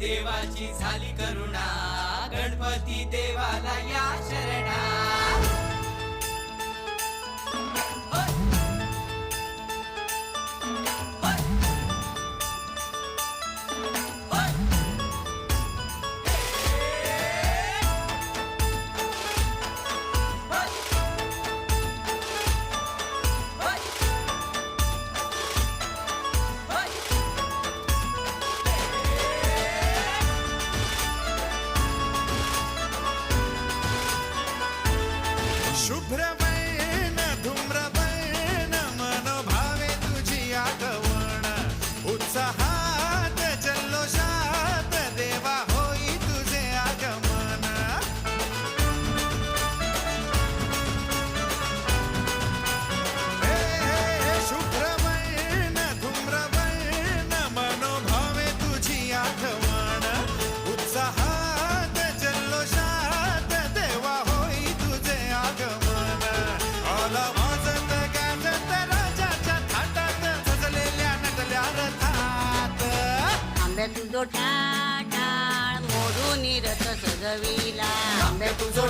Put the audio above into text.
देवाची झाली करुणा, गणपती देवाला या शरणा. शुभ्रवर्ण धूम्रवर्ण मनोभावे तुझी आगमन, उत्साहात जल्लोषात देवा होई तुझे आगमन. हे शुभ्रवर्ण धूम्रवर्ण मनोभावे तुझी आगमन, उत्साहात जल्लोषात देवा होई तुझे आगमन. आला वाजत गाजत राजाच्या थाटात सजलेल्या नटल्या रथात. आंब्या तुझो टाळ मोडून रथ सजविला, आंबे तुझो